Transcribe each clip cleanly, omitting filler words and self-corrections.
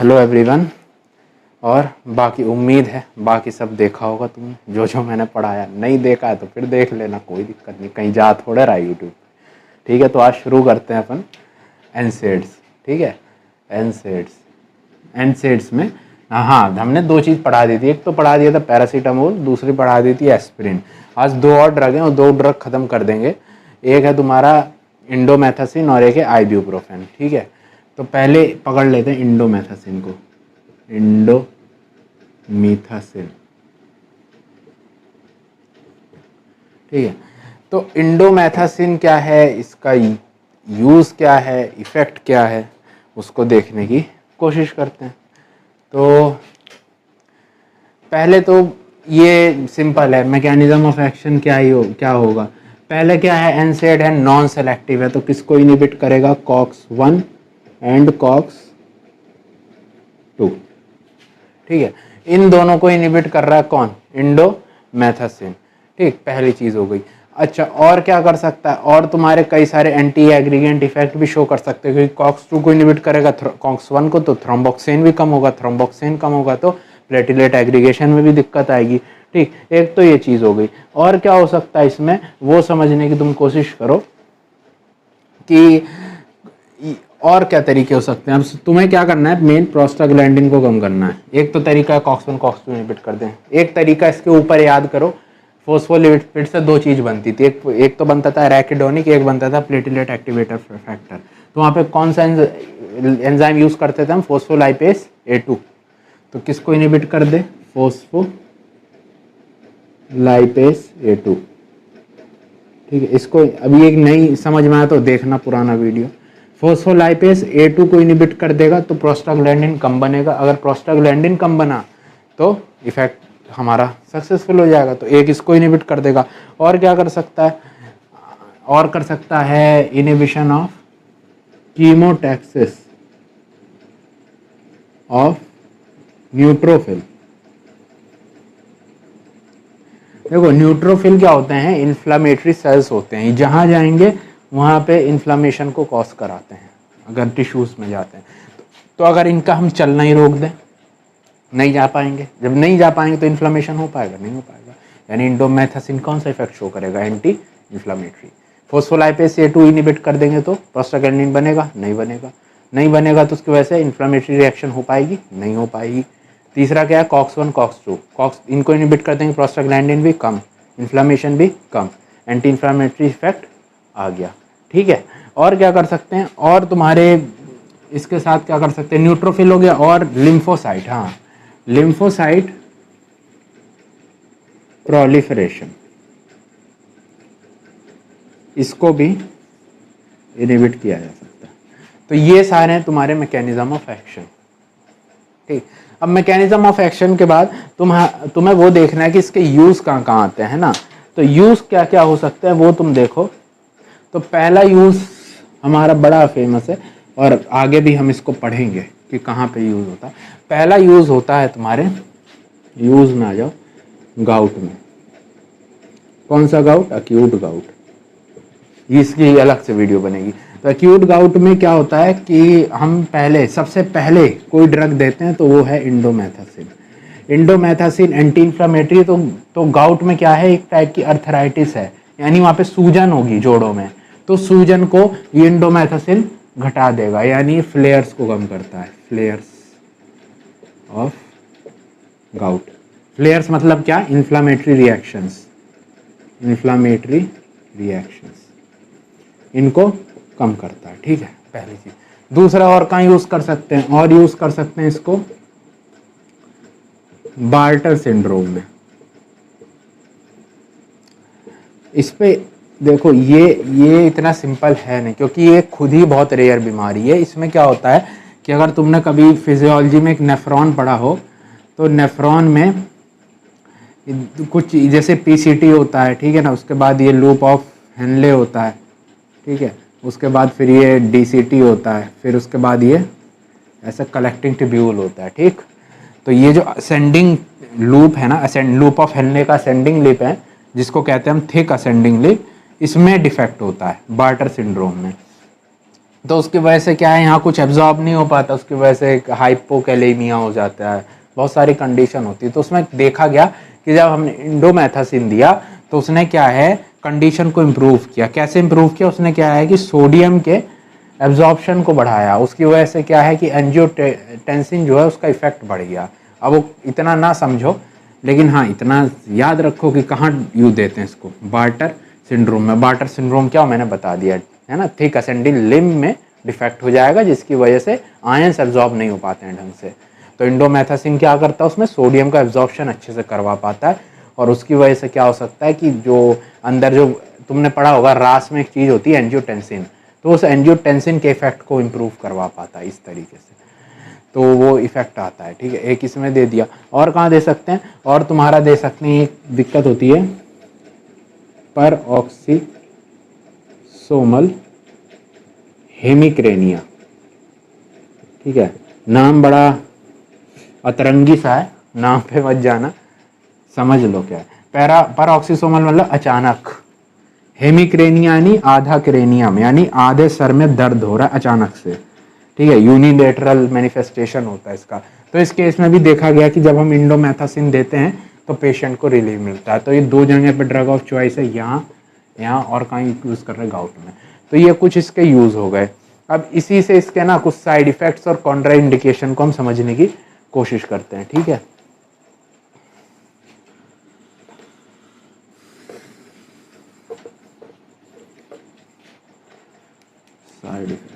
Hello everyone. और बाकी उम्मीद है बाकी सब देखा होगा तुमने जो मैंने पढ़ाया। नहीं देखा है तो फिर देख लेना, कोई दिक्कत नहीं, कहीं जा थोड़ा रहा यूट्यूब। ठीक है, तो आज शुरू करते हैं अपन एनसेड्स। ठीक है, एनसेड्स में हाँ हमने दो चीज़ पढ़ा दी थी। एक तो पढ़ा दिया था पैरासीटामोल, दूसरी पढ़ा दी थी एस्पिरिन। आज दो और ड्रग हैं और दो ड्रग ख़त्म कर देंगे। एक है तुम्हारा इंडोमेथासिन और एक है आइब्यूप्रोफेन। ठीक है, तो पहले पकड़ लेते हैं इंडोमेथासिन को। इंडोमीथासिन, ठीक है। तो इंडोमेथासिन क्या है, इसका यूज़ क्या है, इफ़ेक्ट क्या है, उसको देखने की कोशिश करते हैं। तो पहले तो ये सिंपल है, मैकेनिज्म ऑफ एक्शन क्या होगा। पहले क्या है, एनसेड है, नॉन सेलेक्टिव है, तो किसको इनिबिट करेगा, कॉक्स 1 एंड कॉक्स 2। ठीक है, इन दोनों को इनिबिट कर रहा है कौन, इंडोमेथासिन। ठीक, पहली चीज हो गई। अच्छा, और क्या कर सकता है, और तुम्हारे कई सारे एंटी एग्रीगेंट इफेक्ट भी शो कर सकते हैं, क्योंकि कॉक्स 2 को इनिबिट करेगा कॉक्स 1 को, तो थ्रोम्बोक्सिन भी कम होगा, थ्रोम्बोक्सिन कम होगा तो प्लेटिलेट एग्रीगेशन में भी दिक्कत आएगी। ठीक, एक तो ये चीज हो गई। और क्या हो सकता है इसमें, वो समझने की तुम कोशिश करो कि और क्या तरीके हो सकते हैं। अब तुम्हें क्या करना है, मेन प्रोस्टाग्लैंडिन को कम करना है। एक तो तरीका है कॉक्स 1 कॉक्स 2 इनहिबिट कर दें। एक तरीका इसके ऊपर याद करो, फोस्फोलिपिड से दो चीज बनती थी, एक तो बनता था एराकिडोनिक, एक बनता था प्लेटिलेट एक्टिवेटर फैक्टर। तो वहाँ पे कौन सा एंजाइम यूज करते थे हम, फोस्फोलाइपेस A2। तो किसको इनहिबिट कर दे, फोस्फोलाइपेस A2। ठीक है, इसको अभी एक नई समझ में आया तो देखना पुराना वीडियो। फोस्फोलाइपेस A2 को इनिबिट कर देगा तो प्रोस्टाग्लैंडिन कम बनेगा। अगर प्रोस्टाग्लैंडिन कम बना तो इफेक्ट हमारा सक्सेसफुल हो जाएगा। तो एक इसको इनिबिट कर देगा। और क्या कर सकता है, और कर सकता है inhibition of chemotaxis of neutrophil. देखो न्यूट्रोफिल क्या होते हैं, इन्फ्लामेटरी सेल्स होते हैं, जहां जाएंगे वहाँ पे इन्फ्लामेशन को कॉज कराते हैं अगर टिश्यूज़ में जाते हैं। तो अगर इनका हम चलना ही रोक दें, नहीं जा पाएंगे। जब नहीं जा पाएंगे तो इन्फ्लामेशन हो पाएगा, नहीं हो पाएगा। यानी इंडोमेथासिन कौन सा इफेक्ट शो करेगा, एंटी इन्फ्लामेटरी। फोस्फोलाइपेस A2 इनिबिट कर देंगे तो प्रोस्टाग्लैंडिन बनेगा, नहीं बनेगा। नहीं बनेगा तो उसकी वजह से इन्फ्लामेटरी रिएक्शन हो पाएगी, नहीं हो पाएगी। तीसरा क्या है, कॉक्स 1 कॉक्स 2, इनको इनिबिट कर देंगे, प्रोस्टाग्लैंडिन भी कम, इन्फ्लामेशन भी कम, एंटी इन्फ्लामेटरी इफेक्ट आ गया। ठीक है, और क्या कर सकते हैं, और तुम्हारे इसके साथ क्या कर सकते हैं, न्यूट्रोफिल हो गया, और लिम्फोसाइट। हाँ, लिम्फोसाइट प्रोलिफरेशन, इसको भी इनिबिट किया जा सकता है। तो ये सारे हैं तुम्हारे मैकेनिज्म ऑफ एक्शन। ठीक, अब मैकेनिज्म ऑफ एक्शन के बाद तुम्हें वो देखना है कि इसके यूज कहाँ कहाँ आते हैं ना। तो यूज क्या क्या हो सकते हैं वो तुम देखो। तो पहला यूज हमारा बड़ा फेमस है और आगे भी हम इसको पढ़ेंगे कि कहाँ पे यूज होता है। पहला यूज होता है तुम्हारे, यूज में आ जाओ, गाउट में। कौन सा गाउट, अक्यूट गाउट। इसकी अलग से वीडियो बनेगी। तो अक्यूट गाउट में क्या होता है कि हम सबसे पहले कोई ड्रग देते हैं तो वो है इंडोमेथासिन। Indomethacin anti inflammatory. तो गाउट में क्या है, एक टाइप की अर्थराइटिस है, यानी वहाँ पे सूजन होगी जोड़ों में। तो सूजन को ये इंडोमेथासिन घटा देगा, यानी फ्लेयर्स को कम करता है। फ्लेयर्स ऑफ गाउट, फ्लेयर्स मतलब क्या, इन्फ्लामेटरी रिएक्शंस, इनको कम करता है। ठीक है, पहली चीज। दूसरा और कहाँ यूज कर सकते हैं, और यूज कर सकते हैं इसको बार्टर सिंड्रोम में। इस पे देखो, ये इतना सिंपल है नहीं, क्योंकि ये खुद ही बहुत रेयर बीमारी है। इसमें क्या होता है कि अगर तुमने कभी फिजियोलॉजी में एक नेफ्रॉन पढ़ा हो, तो नेफ्रॉन में कुछ जैसे PCT होता है, ठीक है ना, उसके बाद ये लूप ऑफ हेनले होता है, ठीक है, उसके बाद फिर ये DCT होता है, फिर उसके बाद ये ऐसा कलेक्टिंग ट्यूब्यूल होता है। ठीक, तो ये जो असेंडिंग लूप है ना, लूप ऑफ हेनले का असेंडिंग लिप है, जिसको कहते हैं हम थिक असेंडिंग लिप, इसमें डिफेक्ट होता है बार्टर सिंड्रोम में। तो उसकी वजह से क्या है, यहाँ कुछ एब्जॉर्ब नहीं हो पाता, उसकी वजह से एक हाइपोकैलेमिया हो जाता है, बहुत सारी कंडीशन होती है। तो उसमें देखा गया कि जब हमने इंडोमेथासिन दिया तो उसने क्या है कंडीशन को इम्प्रूव किया। कैसे इम्प्रूव किया, उसने क्या है कि सोडियम के एब्जॉर्प्शन को बढ़ाया, उसकी वजह से क्या है कि एंजियोटेंसिन जो है उसका इफेक्ट बढ़ गया। अब वो इतना ना समझो, लेकिन हाँ इतना याद रखो कि कहाँ यूज देते हैं इसको, बार्टर सिंड्रोम में। बार्टर सिंड्रोम क्या मैंने बता दिया है ना, थिक असेंडिंग लिम्ब में डिफेक्ट हो जाएगा जिसकी वजह से आयंस एब्जॉर्ब नहीं हो पाते हैं ढंग से। तो इंडोमेथासिन क्या करता है, उसमें सोडियम का एब्जॉर्प्शन अच्छे से करवा पाता है, और उसकी वजह से क्या हो सकता है कि जो अंदर जो तुमने पढ़ा होगा रास में एक चीज़ होती है एंजियोटेंसिन, तो उस एंजियोटेंसिन के इफेक्ट को इम्प्रूव करवा पाता है इस तरीके से, तो वो इफेक्ट आता है। ठीक है, एक इसमें दे दिया। और कहाँ दे सकते हैं, और तुम्हारा दे सकते हैं, एक दिक्कत होती है पर ऑक्सीसोमल हेमिक्रेनिया। ठीक है, नाम बड़ा अतरंगी सा है, नाम पे मत जाना, समझ लो क्या है। पर ऑक्सीसोमल मतलब अचानक, हेमिक्रेनिया यानी आधा क्रेनियम, यानी आधे सर में दर्द हो रहा है अचानक से। ठीक है, यूनिलेटरल मैनिफेस्टेशन होता है इसका। तो इस केस में भी देखा गया कि जब हम इंडोमेथासिन देते हैं तो पेशेंट को रिलीफ मिलता है। तो ये दो जगह पे ड्रग ऑफ चॉइस है, यहाँ और कहीं यूज़ कर रहे हैं गाउट में। तो ये कुछ इसके यूज़ हो गए। अब इसी से इसके ना कुछ साइड इफेक्ट्स और कॉन्ट्रा इंडिकेशन को हम समझने की कोशिश करते हैं। ठीक है, साइड इफेक्ट।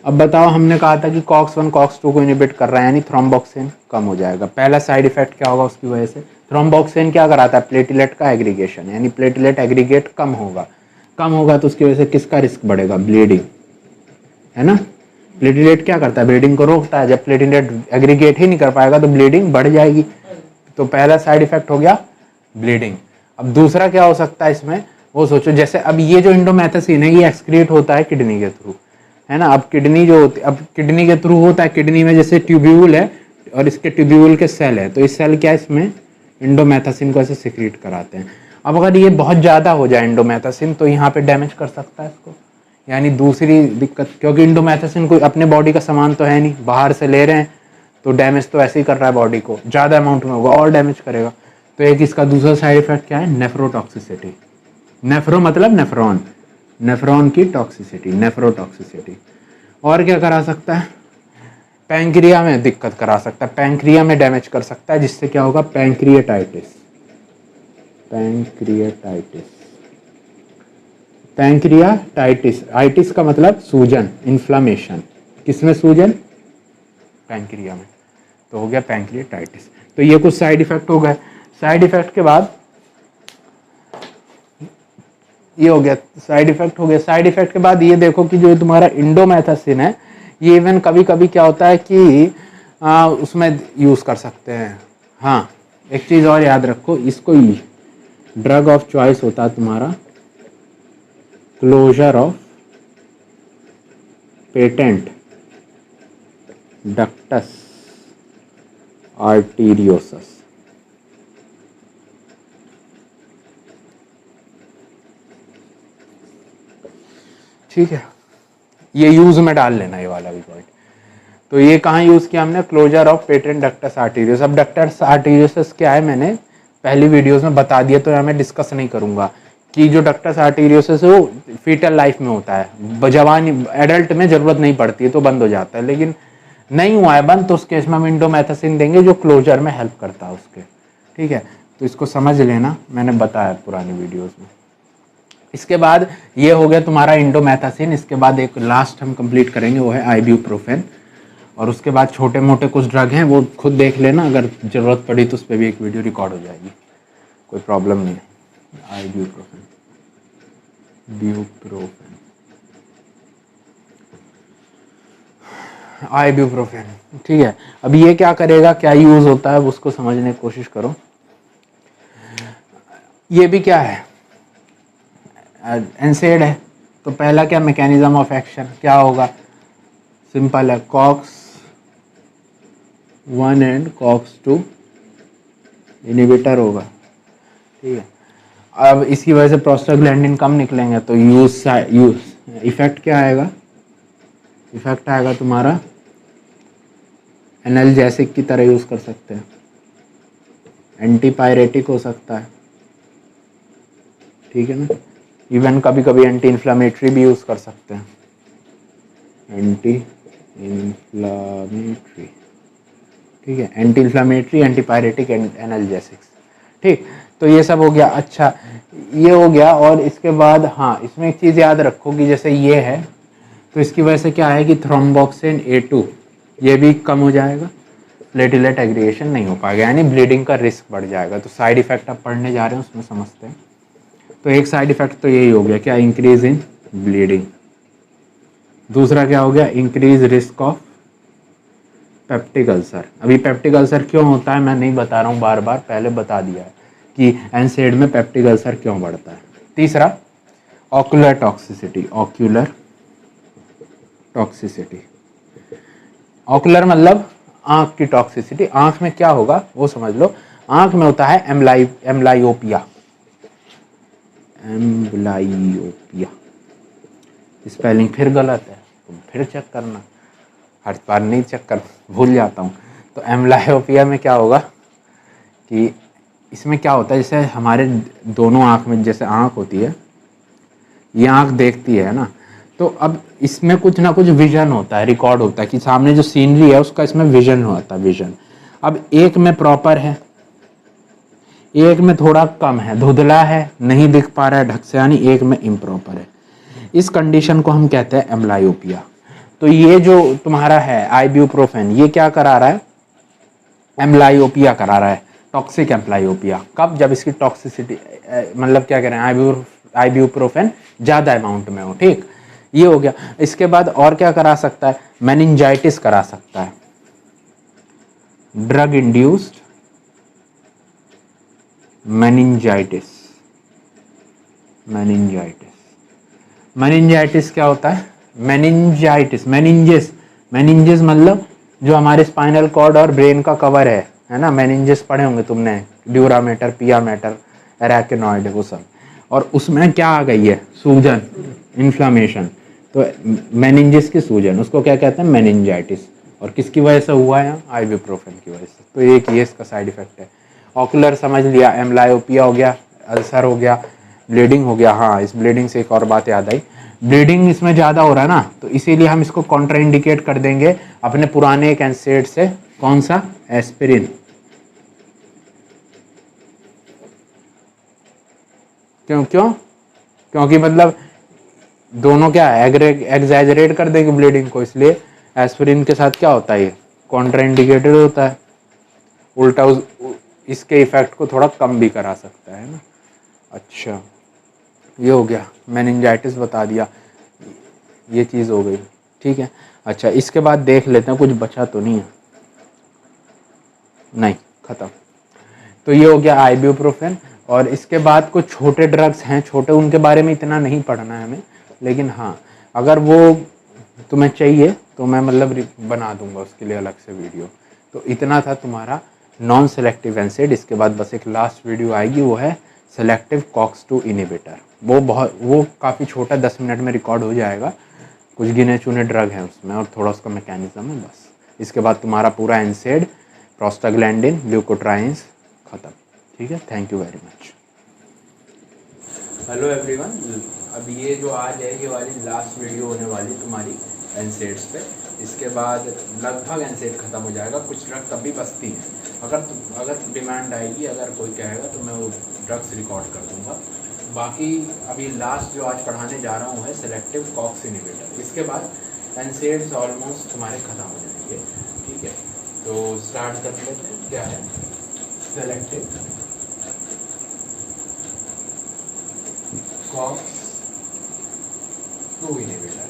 अब बताओ, हमने कहा था कि कॉक्स 1 कॉक्स 2 को इनिबिट कर रहा है, यानी थ्रोम्बोक्सिन कम हो जाएगा। पहला साइड इफेक्ट क्या होगा उसकी वजह से, थ्रोम्बोक्सिन क्या कराता है, प्लेटलेट का एग्रीगेशन, यानी प्लेटलेट एग्रीगेट कम होगा। कम होगा तो उसकी वजह से किसका रिस्क बढ़ेगा, ब्लीडिंग, है ना। प्लेटलेट क्या करता है, ब्लीडिंग को रोकता है। जब प्लेटलेट एग्रीगेट ही नहीं कर पाएगा तो ब्लीडिंग बढ़ जाएगी। तो पहला साइड इफेक्ट हो गया ब्लीडिंग। अब दूसरा क्या हो सकता है इसमें, वो सोचो, जैसे अब ये जो इंडोमेथासिन है ये एक्सक्रीट होता है किडनी के थ्रू, है ना। अब किडनी जो होती, अब किडनी के थ्रू होता है, किडनी में जैसे ट्यूब्यूल है और इसके ट्यूब्यूल के सेल है, तो इस सेल क्या है, इसमें इंडोमेथासिन को ऐसे सिक्रीट कराते हैं। अब अगर ये बहुत ज़्यादा हो जाए इंडोमेथासिन तो यहाँ पे डैमेज कर सकता है इसको, यानी दूसरी दिक्कत, क्योंकि इंडोमेथासिन कोई अपने बॉडी का सामान तो है नहीं, बाहर से ले रहे हैं, तो डैमेज तो ऐसे ही कर रहा है बॉडी को, ज़्यादा अमाउंट में होगा और डैमेज करेगा। तो एक इसका दूसरा साइड इफेक्ट क्या है, नेफ्रोटॉक्सिसिटी। नेफ्रो मतलब नेफ्रॉन, नेफ्रॉन की टॉक्सिसिटी, नेफ्रोटॉक्सिसिटी। और क्या करा सकता है, पैंक्रिया में दिक्कत करा सकता है, पैंक्रिया में डैमेज कर सकता है, जिससे क्या होगा, पैंक्रिएटाइटिस। पैंक्रिएटाइटिस, पैंक्रियाटाइटिस, आइटिस का मतलब सूजन, इन्फ्लामेशन, किसमें सूजन, पैंक्रिया में, तो हो गया पैंक्रियाटाइटिस। तो ये कुछ साइड इफेक्ट हो गए। साइड इफेक्ट के बाद ये हो गया, साइड इफेक्ट हो गया। साइड इफेक्ट के बाद ये देखो कि जो तुम्हारा इंडोमेथासिन है ये इवन कभी कभी क्या होता है कि उसमें यूज कर सकते हैं। हाँ, एक चीज और याद रखो, इसको ड्रग ऑफ चॉइस होता है तुम्हारा क्लोजर ऑफ पेटेंट डक्टस आर्टीरियोसस। ठीक है, ये यूज में डाल लेना ये वाला भी पॉइंट। तो ये कहाँ यूज किया हमने, क्लोजर ऑफ पेटेंट डक्टस आर्टीरियोस। अब डक्टस आर्टीरियोसस क्या है मैंने पहली वीडियोस में बता दिया, तो यहाँ मैं डिस्कस नहीं करूंगा कि जो डक्टस आर्टीरियोसस है वो फीटल लाइफ में होता है, जवान एडल्ट में जरूरत नहीं पड़ती है तो बंद हो जाता है, लेकिन नहीं हुआ है बंद तो उस केस में हम इंडोमेथासिन देंगे जो क्लोजर में हेल्प करता है उसके। ठीक है, तो इसको समझ लेना, मैंने बताया पुरानी वीडियोस में। इसके बाद ये हो गया तुम्हारा इंडोमेथासिन। इसके बाद एक लास्ट हम कंप्लीट करेंगे, वो है आइब्यूप्रोफेन। और उसके बाद छोटे मोटे कुछ ड्रग हैं वो खुद देख लेना, अगर ज़रूरत पड़ी तो उस पर भी एक वीडियो रिकॉर्ड हो जाएगी, कोई प्रॉब्लम नहीं है। आइब्यूप्रोफेन, ब्यूप्रोफेन, आइब्यूप्रोफेन। ठीक है, अब ये क्या करेगा, क्या यूज़ होता है उसको समझने की कोशिश करो। ये भी क्या है, एनसेड है। तो पहला क्या मैकेनिज्म ऑफ एक्शन क्या होगा, सिंपल है, कॉक्स 1 एंड कॉक्स 2 इनिबिटर होगा। ठीक है, अब इसकी वजह से प्रोस्टाग्लैंडिन कम निकलेंगे तो यूज इफेक्ट क्या आएगा, इफेक्ट आएगा तुम्हारा एनाल्जेसिक की तरह यूज कर सकते हैं, एंटीपायरेटिक हो सकता है, ठीक है ना। इवन कभी कभी एंटी इन्फ्लामेटरी भी यूज कर सकते हैं, एंटी इन्फ्लामेटरी, ठीक है, एंटी इन्फ्लामेटरी, एंटीपायरेटिक, एनाल्जेसिक्स, ठीक। तो ये सब हो गया। अच्छा ये हो गया। और इसके बाद हाँ इसमें एक चीज़ याद रखो कि जैसे ये है तो इसकी वजह से क्या है कि थ्रोम्बोक्सिन A2 ये भी कम हो जाएगा, प्लेटलेट एग्रीगेशन नहीं हो पाएगा, यानी ब्लीडिंग का रिस्क बढ़ जाएगा। तो साइड इफेक्ट आप पढ़ने जा रहे हैं उसमें समझते हैं। तो एक साइड इफेक्ट तो यही हो गया, क्या, इंक्रीज इन ब्लीडिंग। दूसरा क्या हो गया, increase risk of peptic ulcer. अभी पेप्टिक अल्सर क्यों होता है मैं नहीं बता रहा हूँ, बार बार पहले बता दिया है कि एनसेड में पेप्टिक अल्सर क्यों बढ़ता है। तीसरा ocular toxicity, ocular toxicity, ocular मतलब आंख की टॉक्सिसिटी। आंख में क्या होगा वो समझ लो, आंख में होता है एम्ब्लाइयोपिया, एम्ब्लाइयोपिया, स्पेलिंग फिर गलत है तुम फिर चेक करना, हर बार नहीं चेक कर, भूल जाता हूँ। तो एम्ब्लायोपिया में क्या होगा कि इसमें क्या होता है, जैसे हमारे दोनों आँख में जैसे आँख होती है, ये आँख देखती है ना, तो अब इसमें कुछ ना कुछ विजन होता है, रिकॉर्ड होता है कि सामने जो सीनरी है उसका इसमें विजन होता है, विजन। अब एक में प्रॉपर है, एक में थोड़ा कम है, धुंधला है, नहीं दिख पा रहा है ढंग से, यानी एक में इम्प्रॉपर है। इस कंडीशन को हम कहते हैं एम्ब्लायोपिया। तो ये जो तुम्हारा है आइब्यूप्रोफेन, ये क्या करा रहा है, एम्ब्लायोपिया करा रहा है, टॉक्सिक एम्ब्लायोपिया। कब, जब इसकी टॉक्सिसिटी मतलब क्या कह रहे हैं, आइब्यूप्रोफेन ज़्यादा अमाउंट में हो, ठीक। ये हो गया। इसके बाद और क्या करा सकता है, मेनिंजाइटिस करा सकता है, drug induced meningitis. Meningitis, meningitis क्या होता है, मेनिंजाइटिस, मेनिंजेस, मेनिंजेस मतलब जो हमारे स्पाइनल कॉर्ड और ब्रेन का कवर है ना, मेनिंजेस पढ़े होंगे तुमने, ड्यूरामेटर, पियामेटर, एराकिनॉइड, वो सब। और उसमें क्या आ गई है, सूजन, इन्फ्लामेशन। तो मेनिंजेस की सूजन, उसको क्या कहते हैं, मेनिंजाइटिस। और किसकी वजह से हुआ है, आइब्यूप्रोफेन की वजह से। तो एक ये इसका साइड इफेक्ट है। ऑकुलर समझ लिया, एम्ब्लायोपिया हो गया, अल्सर हो गया, ब्लीडिंग हो गया। हाँ इस ब्लीडिंग से एक और बात याद आई, ब्लीडिंग इसमें ज़्यादा हो रहा है ना, तो इसीलिए हम इसको कॉन्ट्राइंडिकेट कर देंगे अपने पुराने एक एनसेड से। कौन सा, एस्पिरिन। क्यों क्यों, क्योंकि मतलब दोनों क्या है, एग्जैजरेट कर देंगे ब्लीडिंग को, इसलिए एस्पिरिन के साथ क्या होता है, ये कॉन्ट्राइंडिकेटेड होता है, उल्टा इसके इफेक्ट को थोड़ा कम भी करा सकता है ना। अच्छा ये हो गया, मेनिंजाइटिस बता दिया, ये चीज़ हो गई, ठीक है। अच्छा इसके बाद देख लेते हैं कुछ बचा तो नहीं है, नहीं ख़त्म। तो ये हो गया आइब्यूप्रोफेन। और इसके बाद कुछ छोटे ड्रग्स हैं, छोटे, उनके बारे में इतना नहीं पढ़ना है हमें, लेकिन हाँ अगर वो तुम्हें चाहिए तो मैं मतलब बना दूंगा उसके लिए अलग से वीडियो। तो इतना था तुम्हारा नॉन सेलेक्टिव एनसेड। इसके बाद बस एक लास्ट वीडियो आएगी, वो है सेलेक्टिव COX-2 इनिबिटर। वो काफ़ी छोटा, 10 मिनट में रिकॉर्ड हो जाएगा, कुछ गिने चुने ड्रग हैं उसमें और थोड़ा उसका मैकेनिज्म है बस। इसके बाद तुम्हारा पूरा एनसेड, प्रोस्टाग्लैंडिन, ल्यूकोट्राइंस ख़त्म, ठीक है। Thank you very much. Hello everyone, अब ये जो आज है ये वाली लास्ट वीडियो होने वाली तुम्हारी एनसेड्स पे। इसके बाद लगभग एनसेड ख़त्म हो जाएगा, कुछ ड्रग तब भी बचती हैं। अगर डिमांड आएगी, अगर कोई कहेगा तो मैं वो ड्रग्स रिकॉर्ड कर दूंगा। बाकी अभी लास्ट जो आज पढ़ाने जा रहा हूँ है सेलेक्टिव COX इनिबिटर। इसके बाद एनसेड्स ऑलमोस्ट तुम्हारे ख़त्म हो जाएंगे, ठीक है। तो स्टार्ट कर लेते हैं, क्या है सेलेक्टिव COX-2 इनिबिटर।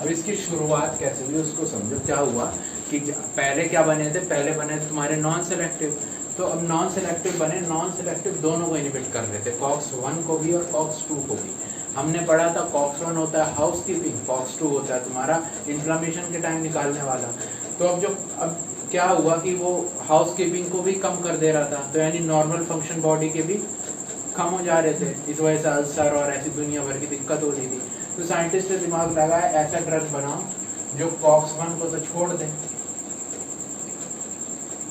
अब इसकी शुरुआत कैसे हुई उसको समझो। क्या हुआ कि पहले क्या बने थे, पहले बने थे तुम्हारे नॉन सेलेक्टिव। तो अब नॉन सेलेक्टिव बने, नॉन सेलेक्टिव दोनों को इनिबिट कर रहे थे, COX-1 को भी और COX-2 को भी। हमने पढ़ा था COX-1 होता है हाउस कीपिंग, COX-2 होता है तुम्हारा इन्फ्लामेशन के टाइम निकालने वाला। तो अब क्या हुआ कि वो हाउस कीपिंग को भी कम कर दे रहा था, तो यानी नॉर्मल फंक्शन बॉडी के भी कम हो जा रहे थे, इस वजह से अल्सर और ऐसी दुनिया भर की दिक्कत हो रही थी। तो साइंटिस्ट ने दिमाग लगाया ऐसा ड्रग बनाओ जो COX-1 को तो छोड़ दे,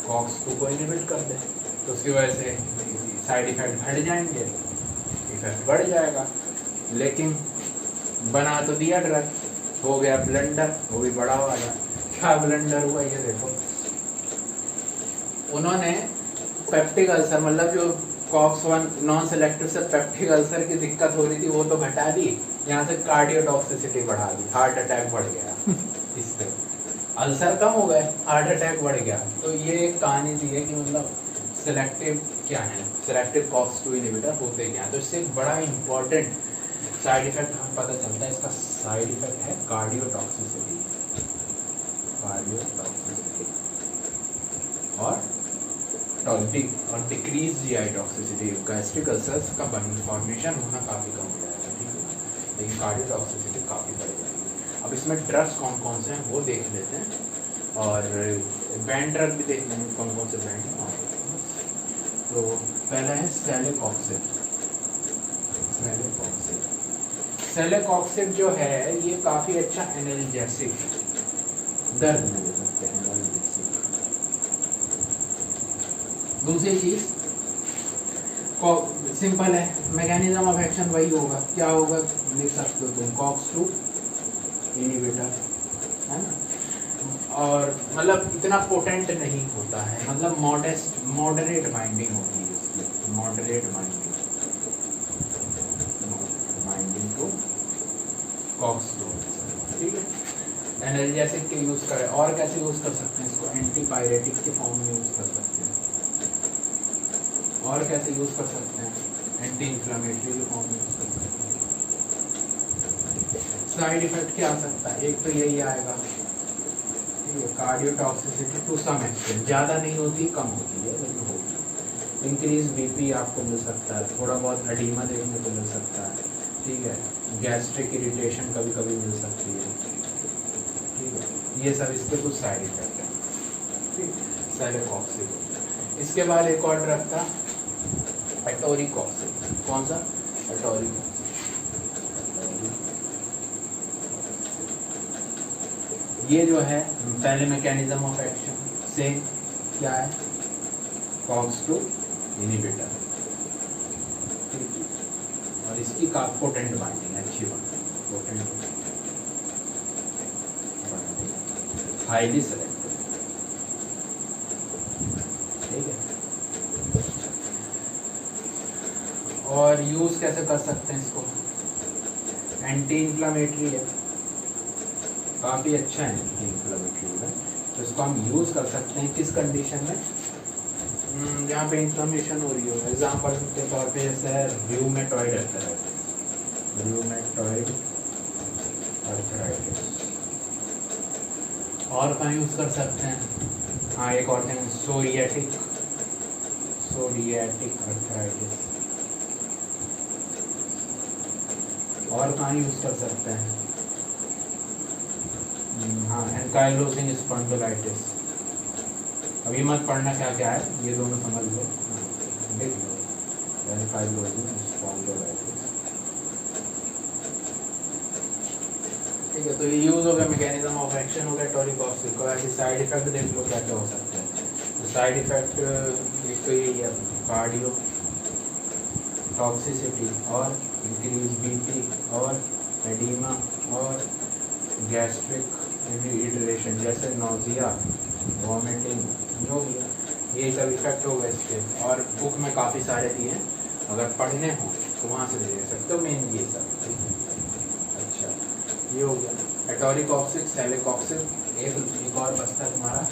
COX-2 को इनहिबिट कर दे, तो उसकी वजह से साइड इफेक्ट घट जाएंगे, इफेक्ट बढ़ जाएगा। लेकिन बना तो दिया ड्रग, हो गया ब्लंडर, वो भी बड़ा वाला। क्या ब्लंडर हुआ ये देखो, उन्होंने पेप्टिक अल्सर मतलब जो COX-1 नॉन सेलेक्टिव से पेप्टिक अल्सर की दिक्कत हो रही थी वो तो घटा दी, यहाँ से कार्डियोटॉक्सिसिटी बढ़ा दी, हार्ट अटैक बढ़ गया इससे अल्सर कम हो गए, हार्ट अटैक बढ़ गया। तो ये एक कहानी थी है कि मतलब सेलेक्टिव क्या है, सेलेक्टिव COX-2 इनहिबिटर होते क्या हैं। तो इससे एक बड़ा इंपॉर्टेंट साइड इफेक्ट हमें पता चलता है, इसका साइड इफेक्ट है कार्डियोटॉक्सिसिटी, और decrease GI toxicity, gastric ulcers का फॉर्मेशन होना काफ़ी कम हो जाएगा, ठीक है, लेकिन कार्डियोटॉक्सिसिटी काफ़ी बढ़ जाएगी। अब इसमें ड्रग्स कौन कौन से हैं वो देख लेते हैं, और बैंड ड्रग भी देख लेंगे कौन कौन से बैंड हैं। तो पहला है सेलेकॉक्सिब। सेलेकॉक्सिब जो है ये काफ़ी अच्छा एनाल्जेसिक, दर्द में दे सकते हैं एनाल्जेसिक। दूसरी चीज सिंपल है, मैकेनिज्म ऑफ एक्शन वही होगा, क्या होगा लिख सकते हो तुम, COX-2 इनहिबिटर, है ना, और मतलब इतना पोटेंट नहीं होता है, मतलब मॉडरेट बाइंडिंग होती है इसकी, मॉडरेट बाइंडिंग टू COX-2, ठीक है। एनाल्जेसिक के यूज़ करें, और कैसे यूज़ कर सकते हैं इसको, एंटीपायरेटिक के फॉर्म में यूज़ कर सकते हैं, और कैसे यूज़ कर सकते हैं, एंटी इन्फ्लेमेटरी के फॉर्म में यूज़ कर सकते हैं। साइड इफेक्ट क्या आ सकता है, एक तो यही आएगा, ठीक है, कार्डियोटॉक्सिसिटी टू सम एक्सटेंट, ज़्यादा नहीं होती, कम होती है लेकिन होगी। इंक्रीज बीपी आपको मिल सकता है, थोड़ा बहुत एडीमा देखने को मिल सकता है, ठीक है, गैस्ट्रिक इरिटेशन कभी कभी मिल सकती है, ठीक है, ये सब इसके कुछ साइड इफेक्ट है, ठीक, सेलेकॉक्सिब। इसके बाद एक और ड्रग था एटोरिकॉक्सिब। कौन सा, एटोरिकॉक्सिब। ये जो है पहले मैकेनिज्म ऑफ एक्शन सेम क्या है, COX-2 इनहिबिटर, और इसकी का पोटेंट बाइंडिंग अच्छी बात, पोटेंट हाईली सेलेक्टिव, ठीक है। और यूज कैसे कर सकते हैं इसको, एंटी इन्फ्लामेटरी है, काफ़ी अच्छा है एंटी इन्फ्लामेटरी है, तो इसको हम यूज़ कर सकते हैं किस कंडीशन में, जहाँ पे इन्फ्लामेशन हो रही हो। एग्जाम्पल के तौर पे जैसे है र्यूमेटॉइड अर्थराइटिस, र्यूमेटॉइड अर्थराइटिस। और कहाँ यूज़ कर सकते हैं, हाँ एक और थिंग सोरियाटिक अर्थराइटिस, और कहाँ यूज़ कर सकते हैं, हाँ एंकाइलोसिंग स्पॉन्डिलाइटिस। अभी मत पढ़ना क्या क्या है, ये दोनों समझ लो, देख लो, एंकाइलोसिंग स्पॉन्डिलाइटिस, ठीक है। तो ये यूज़ हो गया, मैकेनिज्म ऑफ एक्शन हो गया एटोरिकॉक्सिब का। ऐसे साइड इफेक्ट देख लो क्या क्या हो सकते हैं। तो साइड इफेक्ट एक तो यही है, कार्डियो टॉक्सिसिटी, और इंक्रीज बीपी, और एडीमा, और गैस्ट्रिक इरिटेशन जैसे नोजिया, वॉमिटिंग, जो भी है, ये सब इफेक्ट हो गए इसके। और बुक में काफ़ी सारे दिए हैं, अगर पढ़ने हो तो वहाँ से ले सकते हो, मेन ये सब, ठीक है। अच्छा, ये हो गया एटोरिकॉक्सिब, सेलेकॉक्सिब, एक और बचता है तुम्हारा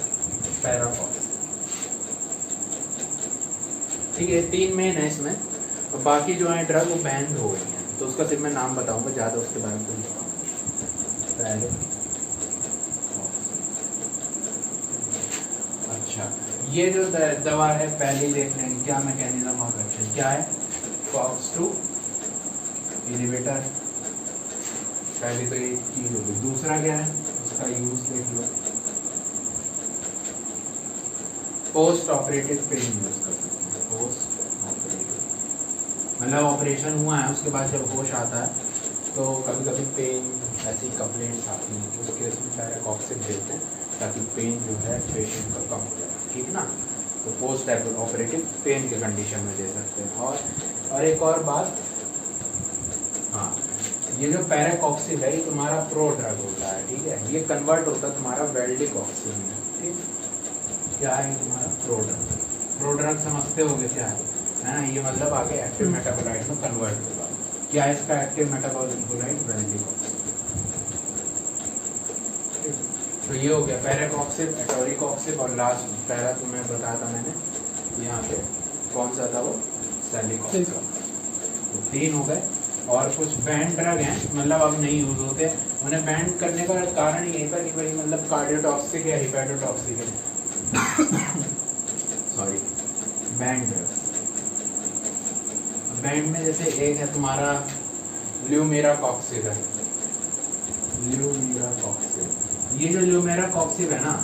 पैराकॉक्सिब, ठीक है। 3 मेन है इसमें, और बाकी जो है ड्रग वो बैंड हो गई हैं, तो उसका सिर्फ मैं नाम बताऊंगा, ज़्यादा उसके बारे में कुछ बताऊँगा। पहले अच्छा, ये जो दवा है पहले ही देख लेंगे क्या मैकेनिज्म ऑफ एक्शन क्या है, COX-2 इनहिबिटर, पहली तो ये चीज होगी। दूसरा क्या है, उसका यूज देख लो, पोस्ट ऑपरेटिव पेन यूज कर सकते हैं। पोस्ट ऑपरेटिव मतलब ऑपरेशन हुआ है उसके बाद जब होश आता है तो कभी कभी पेन ऐसी कंप्लेंट्स आती हैं, उस केस में पैराकॉक्सिब देते हैं ताकि पेन जो है पेशेंट का कम हो जाए, ठीक है ना। तो पोस्ट ऑपरेटिव पेन के कंडीशन में दे सकते हैं। और एक और बात, हाँ, ये जो पैराकॉक्सिब है ये तुम्हारा प्रो ड्रग होता है, ठीक है। ये कन्वर्ट होता है तुम्हारा वेल्डिकॉक्सिब में, ठीक। क्या है तुम्हारा प्रो ड्रग? प्रो ड्रग समझते होगे क्या है ना। ये मतलब आगे एक्टिव मेटाबोलाइट में कन्वर्ट होगा। क्या है इसका एक्टिव मेटाबोलाइट? वेल्डिकॉक्सिब। तो ये हो गया पैराकॉक्सिब, एटोरिकॉक्सिब और लास्ट पहला तुम्हें बताया था मैंने यहाँ पे कौन सा था वो, सेलिकॉक्सिब। तो 3 हो गए। और कुछ बैंड ड्रग हैं, मतलब अब नहीं यूज होते, उन्हें बैंड करने का कारण यही था कि भाई मतलब कार्डियोटॉक्सिक है, हिपैटोटॉक्सिक है सॉरी, बैंड ड्रग्स। बैंड में जैसे एक है तुम्हारा ल्यूमेराकॉक्सिब है, ल्यूमेराकॉक्सिब। ये जो ल्यूमेराकॉक्सिब है ना,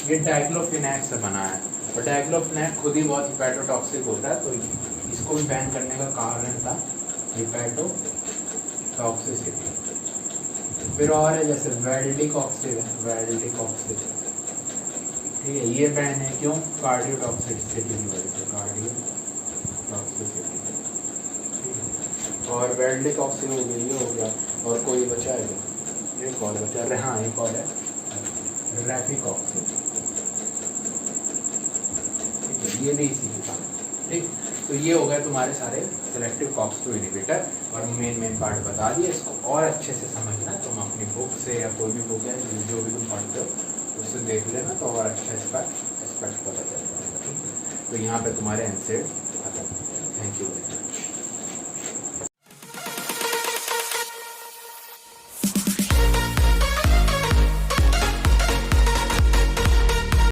ये डाइक्लोफिनैक से बना है और डाइक्लोफिनैक खुद ही बहुत हिपैटोटॉक्सिक होता है, तो इसको भी बैन करने का कारण था हिपैटोटॉक्सिसिटी। फिर और है जैसे वेल्डिकॉक्सिब है, वेल्डिकॉक्सिब, ठीक है। ये बैन है क्यों? कार्डियोटॉक्सिसिटी की वजह से, कार्डियोटॉक्सिसिटी। और वेल्डिकॉक्सिब हो गया, ये हो गया। और कोई बचा है क्या? एक और बचा है, हाँ एक और है रैफिकॉक्सिब, ठीक है। ये भी इसी की काम, ठीक। तो ये हो गए तुम्हारे सारे सेलेक्टिव कॉक्स2 इनहिबिटर और मेन पार्ट बता दिए। इसको और अच्छे से समझना तुम अपनी बुक से या कोई भी बुक है जो भी तुम पढ़ते हो उससे देख लेना, तो और अच्छा इसका एस्पेक्ट पता चल जाएगा, ठीक है। तो यहाँ पे तुम्हारे एंसर खत्म। Thank you.